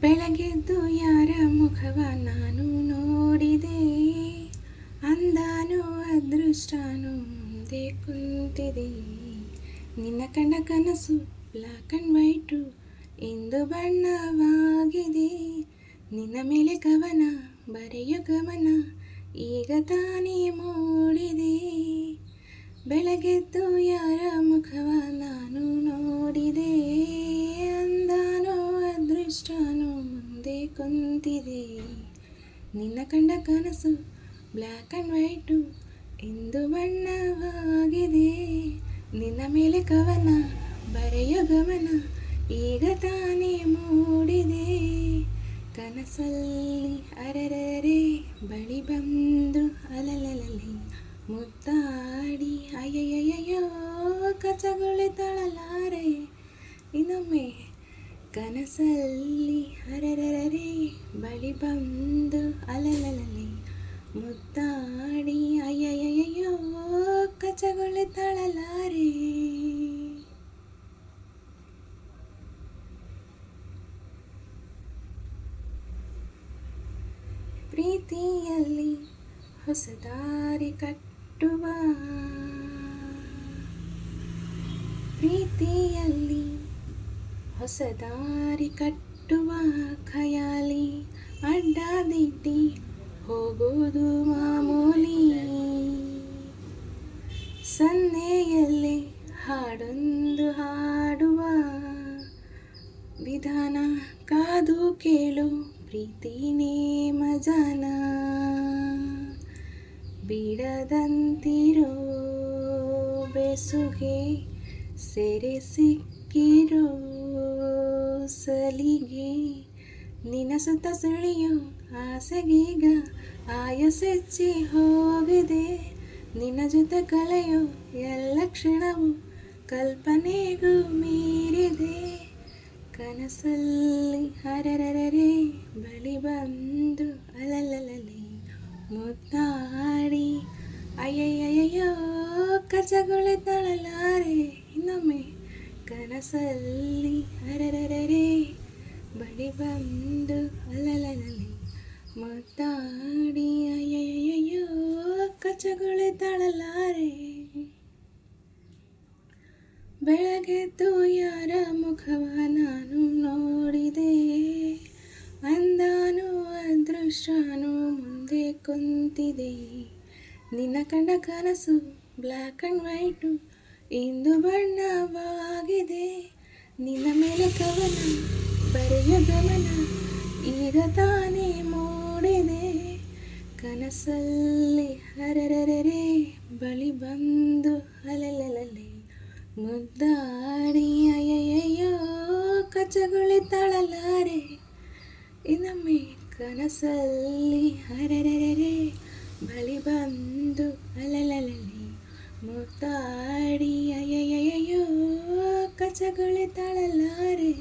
ಬೆಳಗೆದ್ದು ಯಾರ ಮುಖವ ನಾನು ನೋಡಿದೆ, ಅಂದಾನು ಅದೃಷ್ಟನು ಮುಂದೆ ಕುಂತಿದೆ. ನಿನ್ನ ಕಂಡ ಕನಸು ಬ್ಲ್ಯಾಕ್ ಆ್ಯಂಡ್ ವೈಟು ಇಂದು ಬಣ್ಣವಾಗಿದೆ. ನಿನ್ನ ಮೇಲೆ ಕವನ ಬರೆಯೋ ಗಮನ ಈಗ ತಾನೇ ಮೂಡಿದೆ. ಬೆಳಗೆದ್ದು ಯಾರ ಮುಖವ ನಾನು ನೋಡಿದೆ, ಅಂದಾನೋ ಅದೃಷ್ಟನು ಮುಂದೆ ಕುಂತಿದೆ. ನಿನ್ನ ಕಂಡ ಕನಸು ಬ್ಲ್ಯಾಕ್ ಆ್ಯಂಡ್ ವೈಟು ಇಂದು ಬಣ್ಣವಾಗಿದೆ. ನಿನ್ನ ಮೇಲೆ ಕವನ ಬರೆಯೋ ಗಮನ ಈಗ ತಾನೇ ಮೂಡಿದೆ. ಕನಸಲ್ಲಿ ಅರೆರರೆ ಬಳಿ ಬಂದು ಅಲಲಲಲಿ ಮುದ್ದಾಡಿ ಅಯ್ಯಯ್ಯಯ್ಯೋ ಕಚಗುಳಿತಳಲಾರೆ. ಇನ್ನೊಮ್ಮೆ ಕನಸಲ್ಲಿ ಅರೆರರೆ ಬಳಿ ಬಂದು ಅಲಲಲಲಿ ಮುದ್ದಾಡಿ ಅಯ್ಯಯ್ಯಯ್ಯೋ ಕಚಗುಳಿತಳಲಾರೆ. ಪ್ರೀತಿಯಲ್ಲಿ ಹೊಸ ದಾರಿ ಕಟ್ಟುವ, ಪ್ರೀತಿಯಲ್ಲಿ ಹೊಸ ದಾರಿ ಕಟ್ಟುವ ಖಯಾಲಿ ಅಡ್ಡದಿಡ್ಡಿ ಹೋಗುವುದು ಮಾಮೂಲಿ. ಸನ್ನೆಯಲ್ಲೇ ಹಾಡೊಂದು ಹಾಡುವ ವಿಧಾನ ಕಾದು ಕೇಳು ಪ್ರೀತಿನೇ ಮಜಾನ. ಬಿಡದಂತಿರೋ ಬೆಸುಗೆ ಸೆರೆ ಸಿಕ್ಕಿರೋ ಸಲಿಗೆ. ನಿನ್ನ ಸುತ್ತ ಸುಳಿಯೋ ಆಸೆಗೀಗ ಆಯಸ್ಸೆಚ್ಚಿ ಹೋಗಿದೆ. ನಿನ್ನ ಜೊತೆ ಕಳೆಯೋ ಎಲ್ಲ ಕ್ಷಣವು ಕಲ್ಪನೆಗೂ ಮೀರಿದೆ. ಕನಸಲ್ಲಿ ಹರರರೆ ಬಳಿ ಬಂದು ಅಲಲಲಲಿ ಮುದ್ದಾಡಿ ಅಯ್ಯಯ್ಯಯ್ಯೋ ಕಚಗುಳಿತಳಲಾರೆ. ಇನ್ನೊಮ್ಮೆ ಕನಸಲ್ಲಿ ಹರರರೆ ಬಳಿ ಬಂದು ಅಲಲಲಲಿ ಮುದ್ದಾಡಿ ಅಯ್ಯಯ್ಯಯ್ಯೋ ಕಚಗುಳಿತಳಲಾರೆ. ಬೆಳಗೆದ್ದು ಯಾರ ಮುಖವ ನಾನು ನೋಡಿದೆ, ಅಂದಾನು ಅದೃಷ್ಟನು ಮುಂದೆ ಕುಂತಿದೆ. ನಿನ್ನ ಕಂಡ ಕನಸು ಬ್ಲ್ಯಾಕ್ ಆ್ಯಂಡ್ ವೈಟು ಇಂದು ಬಣ್ಣವಾಗಿದೆ. ನಿನ್ನ ಮೇಲೆ ಕವನ ಬರೆಯೋ ಗಮನ ಈಗ ತಾನೇ ಮೂಡಿದೆ. ಕನಸಲ್ಲಿ ಹರರರೆ ಬಳಿ ಬಂದು ಅಲಲಲಲಿ ಮುದ್ದಾಡಿ ಅಯ್ಯಯ್ಯಯ್ಯೋ ಕಚಗುಳಿತಳಲಾರೆ. ಇನ್ನೊಮ್ಮೆ ಕನಸಲ್ಲಿ ಹರರರೆ ಬಳಿ ಬಂದು ಅಲಲಲಲಿ ಮುದ್ದಾಡಿ ಅಯ್ಯಯ್ಯಯ್ಯೋ ಕಚಗುಳಿತಳಲಾರೆ.